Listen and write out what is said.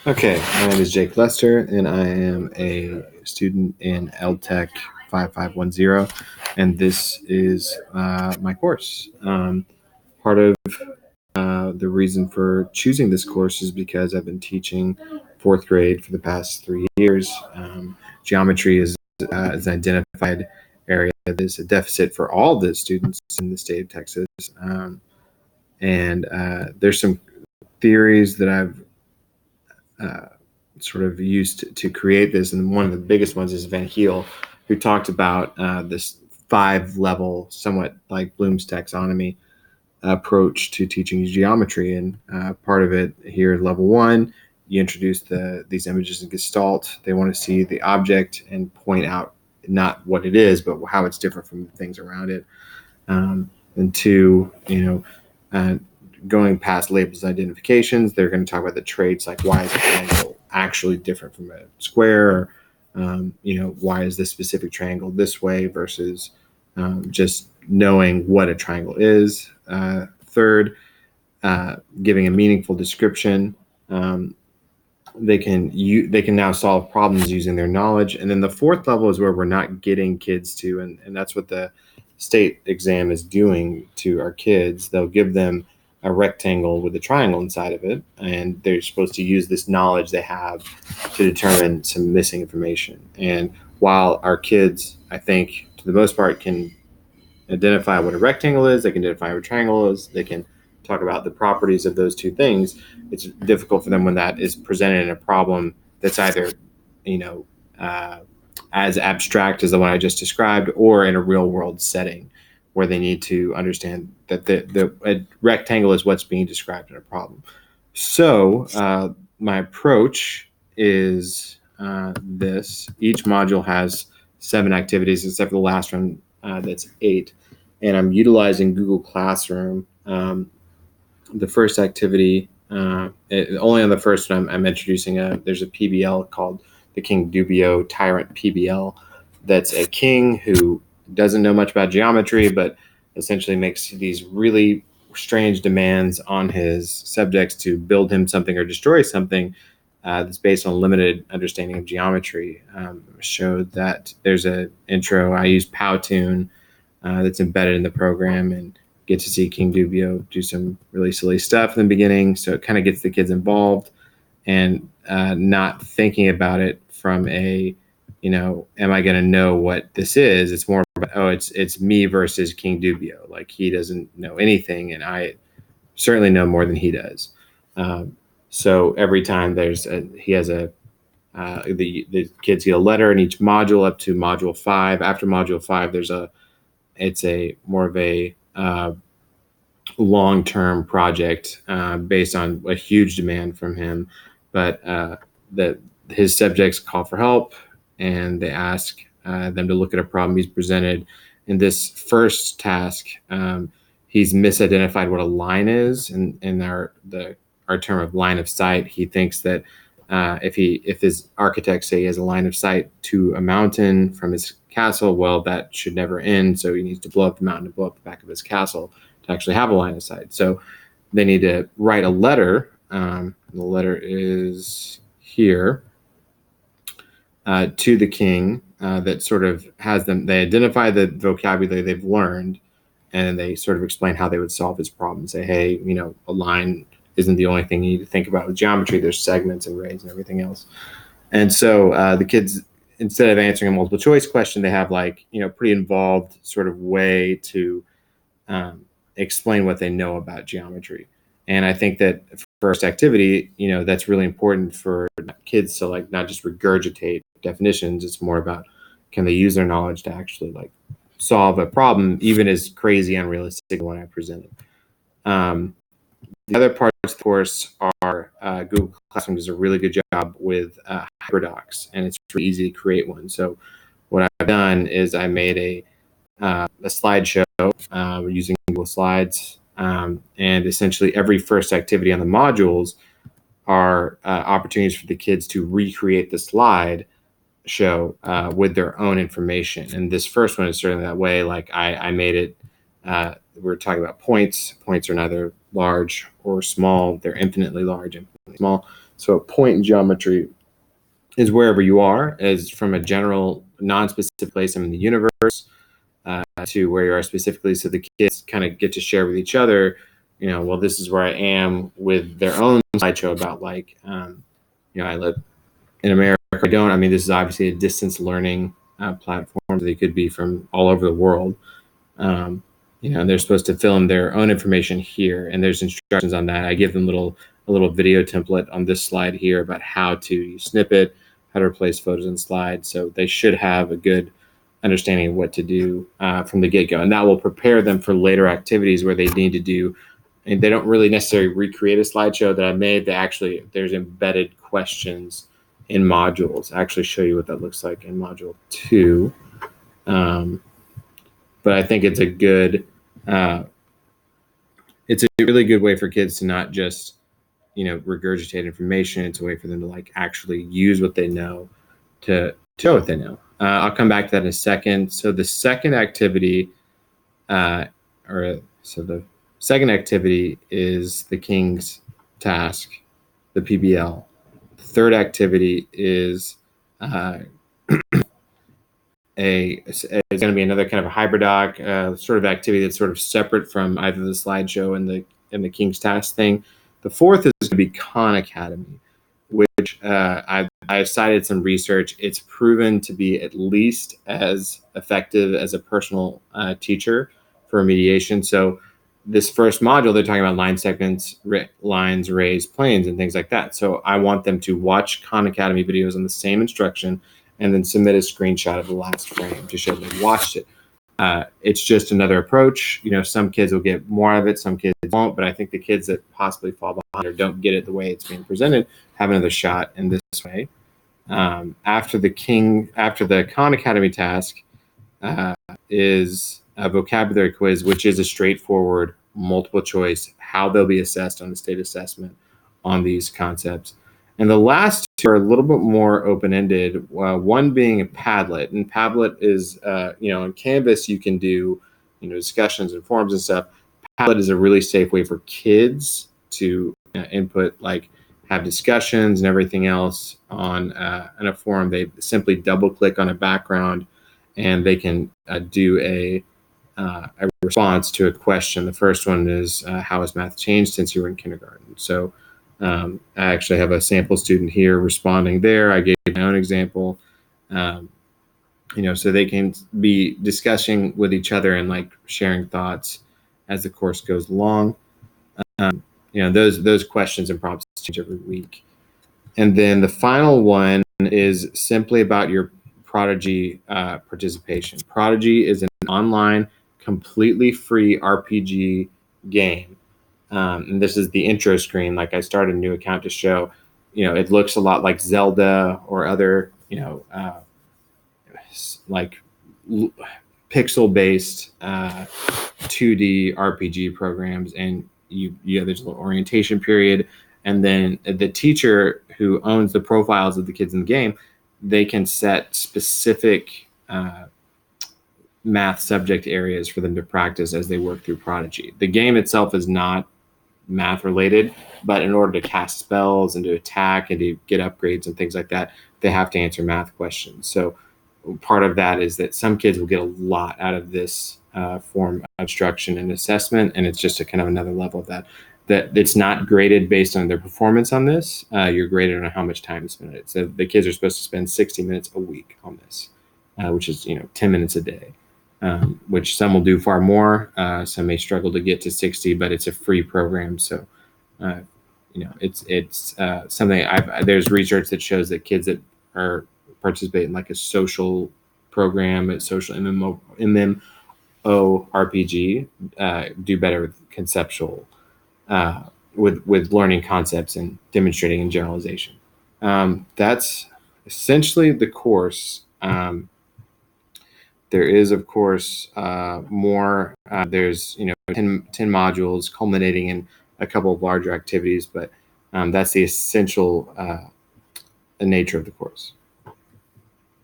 Okay, my name is Jake Lester, and I am a student in LTech 5510, and this is my course. Part of the reason for choosing this course is because I've been teaching fourth grade for the past 3 years. Geometry is an identified area that is a deficit for all the students in the state of Texas, and there's some theories that I've uh, sort of used to create this. And one of the biggest ones is Van Heel, who talked about this 5 level, somewhat like Bloom's taxonomy approach to teaching geometry. And part of it here, level 1, you introduce these images in Gestalt. They want to see the object and point out not what it is, but how it's different from the things around it. And 2, going past labels identifications, they're going to talk about the traits, like why is a triangle actually different from a square, or, why is this specific triangle this way versus just knowing what a triangle is. Third, giving a meaningful description. They can now solve problems using their knowledge. And then the 4th level is where we're not getting kids to, and that's what the state exam is doing to our kids. They'll give them a rectangle with a triangle inside of it, and they're supposed to use this knowledge they have to determine some missing information. And while our kids, I think, to the most part, can identify what a rectangle is, they can identify what a triangle is, they can talk about the properties of those 2 things, it's difficult for them when that is presented in a problem that's either, you know, uh, as abstract as the one I just described, or in a real world setting where they need to understand that a rectangle is what's being described in a problem. So my approach is this. Each module has 7 activities, except for the last one, that's 8. And I'm utilizing Google Classroom. The first activity, only on the first one, I'm introducing there's a PBL called the King Dubio Tyrant PBL. That's a king who doesn't know much about geometry, but essentially makes these really strange demands on his subjects to build him something or destroy something that's based on limited understanding of geometry. Showed that there's an intro. I use Powtoon that's embedded in the program, and get to see King Dubio do some really silly stuff in the beginning. So it kind of gets the kids involved and not thinking about it from a, am I going to know what this is? It's more about, oh, it's me versus King Dubio. Like, he doesn't know anything, and I certainly know more than he does. So every time he has the kids get a letter in each module up to module 5. After module 5, it's a more of a long-term project based on a huge demand from him, but that his subjects call for help, and they ask them to look at a problem he's presented. In this first task, he's misidentified what a line is, and in our term of line of sight, he thinks that if his architects say he has a line of sight to a mountain from his castle, well, that should never end. So he needs to blow up the mountain to blow up the back of his castle to actually have a line of sight. So they need to write a letter. The letter is here to the king that sort of has them. They identify the vocabulary they've learned, and they sort of explain how they would solve his problem. Say, hey, a line isn't the only thing you need to think about with geometry. There's segments and rays and everything else. And so the kids, instead of answering a multiple choice question, they have pretty involved sort of way to explain what they know about geometry. And I think that first activity, that's really important for kids to not just regurgitate definitions. It's more about, can they use their knowledge to actually solve a problem, even as crazy, unrealistic as the one I presented. The other parts of the course are Google Classroom does a really good job with HyperDocs, and it's really easy to create one. So what I've done is I made a slideshow using Google Slides, and essentially every first activity on the modules are opportunities for the kids to recreate the slide show with their own information. And this first one is certainly that way. Like, I made it, we're talking about points. Points are neither large or small. They're infinitely large and small. So a point in geometry is wherever you are, as from a general non-specific place in the universe to where you are specifically, so the kids kind of get to share with each other, well, this is where I am, with their own slideshow about like, I live in America, I don't. I mean, this is obviously a distance learning platform. They could be from all over the world. And they're supposed to fill in their own information here, and there's instructions on that. I give them a little video template on this slide here about how to use Snippet, how to replace photos in slides. So they should have a good understanding of what to do from the get-go, and that will prepare them for later activities where they need to do. And they don't really necessarily recreate a slideshow that I made. There's embedded questions in modules. I actually show you what that looks like in module 2. But I think it's a good, it's a really good way for kids to not just, regurgitate information. It's a way for them to like actually use what they know to show what they know. I'll come back to that in a second. So the second activity, the second activity is the King's task, the PBL. The third activity is is going to be another kind of a HybridDoc sort of activity that's sort of separate from either the slideshow and the King's task thing. The fourth is going to be Khan Academy, which I've cited some research. It's proven to be at least as effective as a personal teacher for remediation. So this first module, they're talking about line segments, lines, rays, planes, and things like that. So I want them to watch Khan Academy videos on the same instruction and then submit a screenshot of the last frame to show they watched it. It's just another approach. Some kids will get more out of it, some kids won't, but I think the kids that possibly fall behind or don't get it the way it's being presented have another shot in this way. After the Khan Academy task is a vocabulary quiz, which is a straightforward multiple choice, how they'll be assessed on the state assessment on these concepts. And the last two are a little bit more open-ended, one being a Padlet. And Padlet is, on Canvas, you can do, discussions and forums and stuff. Padlet is a really safe way for kids to input, like have discussions and everything else on in a forum. They simply double-click on a background, and they can do a response to a question. The first one is, how has math changed since you were in kindergarten? So I actually have a sample student here responding there. I gave my own example, so they can be discussing with each other and like sharing thoughts as the course goes along. Those questions and prompts change every week. And then the final one is simply about your Prodigy participation. Prodigy is an online, completely free RPG game. And this is the intro screen. Like I started a new account to show, it looks a lot like Zelda or other, like pixel-based 2D RPG programs. And there's a little orientation period. And then the teacher who owns the profiles of the kids in the game, they can set specific math subject areas for them to practice as they work through Prodigy. The game itself is not math related, but in order to cast spells and to attack and to get upgrades and things like that, they have to answer math questions. So part of that is that some kids will get a lot out of this form of instruction and assessment, and it's just a kind of another level of that it's not graded based on their performance on this. You're graded on how much time you spend on it. So the kids are supposed to spend 60 minutes a week on this, which is 10 minutes a day. Which some will do far more. Some may struggle to get to 60, but it's a free program. So, it's something there's research that shows that kids that are participate in like a social program, a social MMO RPG, do better with conceptual, with learning concepts and demonstrating and generalization. That's essentially the course. There is, of course, more. There's 10 modules culminating in a couple of larger activities, but that's the essential nature of the course.